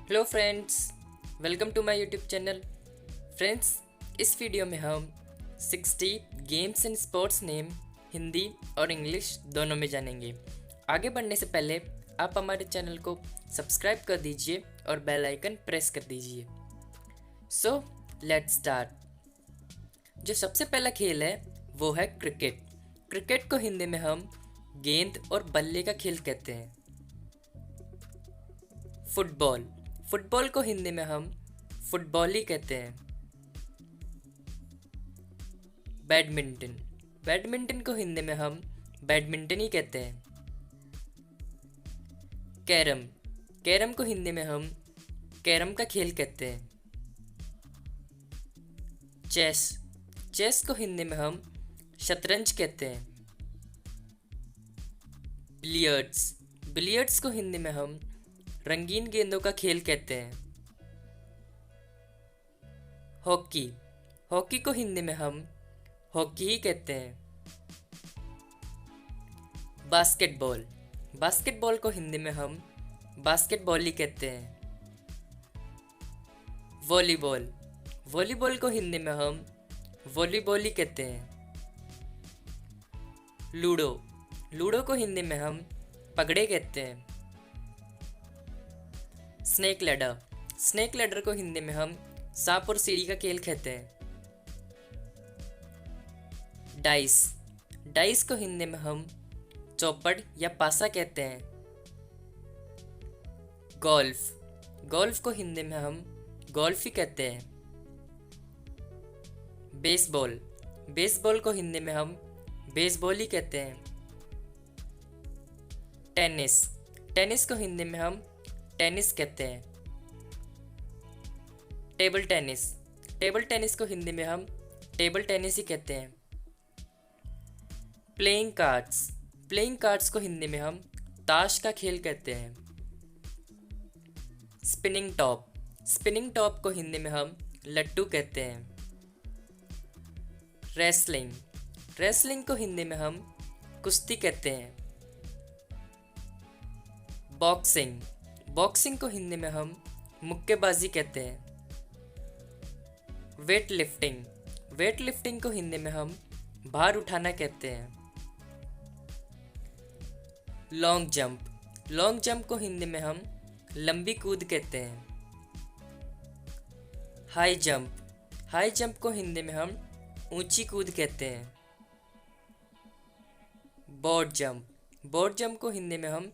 Hello friends, welcome to my YouTube channel. Friends, इस video में हम 60 games and sports name Hindi और English दोनों में जानेंगे। आगे बढ़ने से पहले आप हमारे चैनल को सब्सक्राइब कर दीजिए और बेल आइकन प्रेस कर दीजिए। So let's start. जो सबसे पहला खेल है वो है क्रिकेट। क्रिकेट को हिंदी में हम गेंद और बल्ले का खेल कहते हैं। फुटबॉल फुटबॉल को हिंदी में हम फुटबॉल ही कहते हैं। बैडमिंटन बैडमिंटन को हिंदी में हम बैडमिंटन ही कहते हैं। कैरम कैरम को हिंदी में हम कैरम का खेल कहते हैं। चेस चेस को हिंदी में हम शतरंज कहते हैं। बिलियर्ड्स बिलियर्ड्स को हिंदी में हम रंगीन गेंदों का खेल कहते हैं। हॉकी हॉकी को हिंदी में हम हॉकी ही कहते हैं। बास्केटबॉल बास्केटबॉल को हिंदी में हम बास्केटबॉल ही कहते हैं। वॉलीबॉल वॉलीबॉल को हिंदी में हम वॉलीबॉल ही कहते हैं। लूडो लूडो को हिंदी में हम पगड़े कहते हैं। स्नेक लैडर को हिंदी में हम सांप और सीढ़ी का खेल कहते हैं। डाइस डाइस को हिंदी में हम चौपड़ या पासा कहते हैं। गोल्फ को हिंदी में हम गोल्फ ही कहते हैं। बेसबॉल को हिंदी में हम बेसबॉल ही कहते हैं। टेनिस को हिंदी में हम टेनिस कहते हैं। टेबल टेनिस को हिंदी में हम टेबल टेनिस ही कहते हैं। प्लेइंग कार्ड्स को हिंदी में हम ताश का खेल कहते हैं। स्पिनिंग टॉप को हिंदी में हम लट्टू कहते हैं। रेसलिंग को हिंदी में हम कुश्ती कहते हैं। बॉक्सिंग को हिंदी में हम मुक्केबाजी कहते हैं। वेट लिफ्टिंग को हिंदी में हम भार उठाना कहते हैं। लॉन्ग जंप को हिंदी में हम लंबी कूद कहते हैं। हाई जंप को हिंदी में हम ऊंची कूद कहते हैं। बोर्ड जंप को हिंदी में हम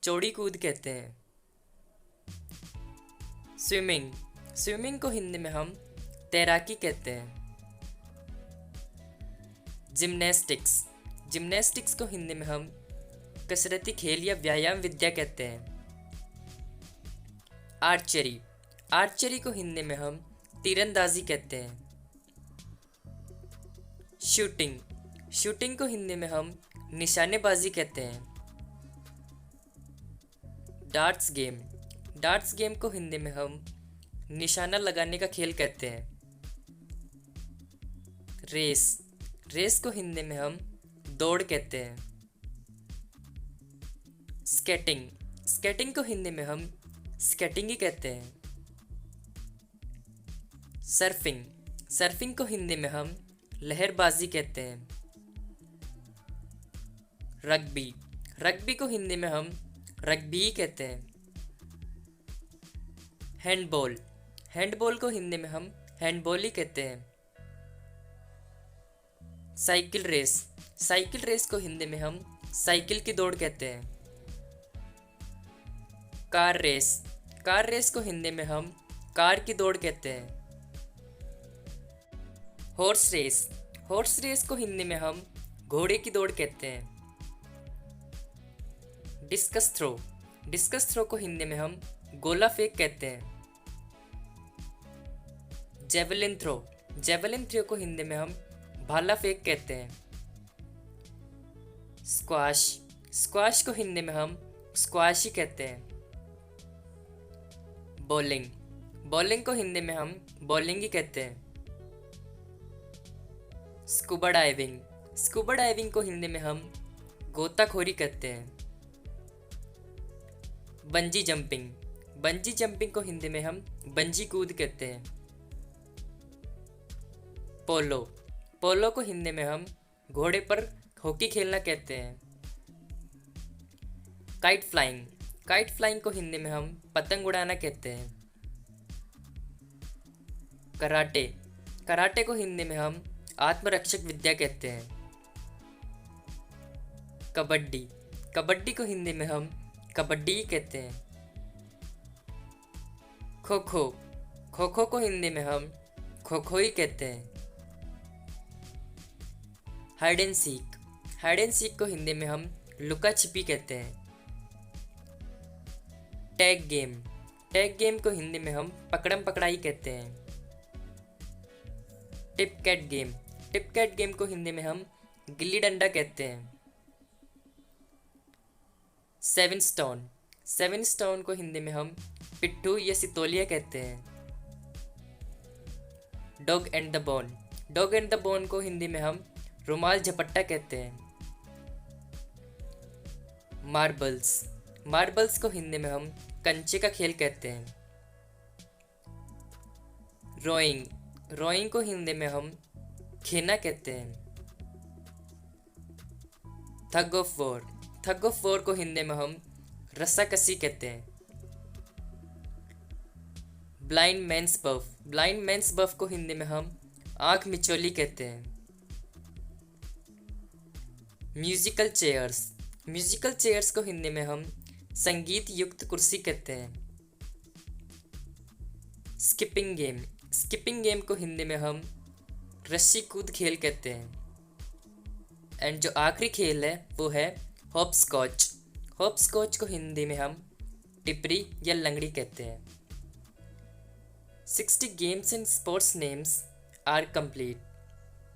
चौड़ी कूद कहते हैं। स्विमिंग को हिंदी में हम तैराकी कहते हैं। जिम्नास्टिक्स को हिंदी में हम कसरती खेल या व्यायाम विद्या कहते हैं। आर्चरी को हिंदी में हम तीरंदाजी कहते हैं। शूटिंग को हिंदी में हम निशानेबाजी कहते हैं। डार्ट्स गेम को हिंदी में हम निशाना लगाने का खेल कहते हैं। रेस को हिंदी में हम दौड़ कहते हैं। स्केटिंग को हिंदी में हम स्केटिंग ही कहते हैं। सर्फिंग को हिंदी में हम लहरबाजी कहते हैं। रग्बी को हिंदी में हम रग्बी ही कहते हैं। हैंडबॉल को हिंदी में हम हैंडबॉल ही कहते हैं। साइकिल रेस को हिंदी में हम साइकिल की दौड़ कहते हैं। कार रेस को हिंदी में हम कार की दौड़ कहते हैं। हॉर्स रेस को हिंदी में हम घोड़े की दौड़ कहते हैं। डिस्कस थ्रो को हिंदी में हम गोला फेंक कहते हैं। जेवलिन थ्रो को हिंदी में हम भाला फेंक कहते हैं। स्क्वाश को हिंदी में हम स्क्वाश ही कहते हैं। बॉलिंग को हिंदी में हम बॉलिंग ही कहते हैं। स्कूबा डाइविंग को हिंदी में हम गोताखोरी कहते हैं। बंजी बंजी जंपिंग को हिंदी में हम बंजी कूद कहते हैं। पोलो, पोलो को हिंदी में हम घोड़े पर हॉकी खेलना कहते हैं। काइट फ्लाइंग, काइट फ्लाइंग को हिंदी में हम पतंग उड़ाना कहते हैं। कराटे, कराटे को हिंदी में हम आत्मरक्षक विद्या कहते हैं। कबड्डी, कबड्डी को हिंदी में हम कबड्डी कहते हैं। खो खो, खो खो को हिंदी में हम खो खो ही कहते हैं। Hide and seek, hide and seek को हिंदी में हम लुका छिपी कहते हैं। टैग गेम, टैग गेम को हिंदी में हम पकड़म पकड़ाई कहते हैं। Tip cat game, tip cat game को हिंदी में हम गिल्ली डंडा कहते हैं। सेवन स्टोन, सेवन स्टोन को हिंदी में हम पिट्ठू या सितोलिया कहते हैं। Dog and the bone, dog and the bone को हिंदी में हम रुमाल झपट्टा कहते हैं। मार्बल्स, मार्बल्स को हिंदी में हम कंचे का खेल कहते हैं। रोइंग, रोइंग को हिंदी में हम खेना कहते हैं। Tug of war, tug of war को हिंदी में हम रस्साकसी कहते हैं। Blind man's buff, blind man's buff को हिंदी में हम आंख मिचौली कहते हैं। म्यूजिकल चेयर्स, म्यूजिकल चेयर्स को हिंदी में हम संगीत युक्त कुर्सी कहते हैं। स्किपिंग गेम, स्किपिंग गेम को हिंदी में हम रस्सी कूद खेल कहते हैं। एंड जो आखिरी खेल है वो है हॉप स्कॉच, हॉप स्कॉच को हिंदी में हम टिपरी या लंगड़ी कहते हैं। 60 games and sports names are complete.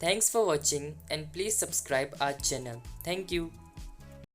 Thanks for watching and please subscribe our channel. Thank you.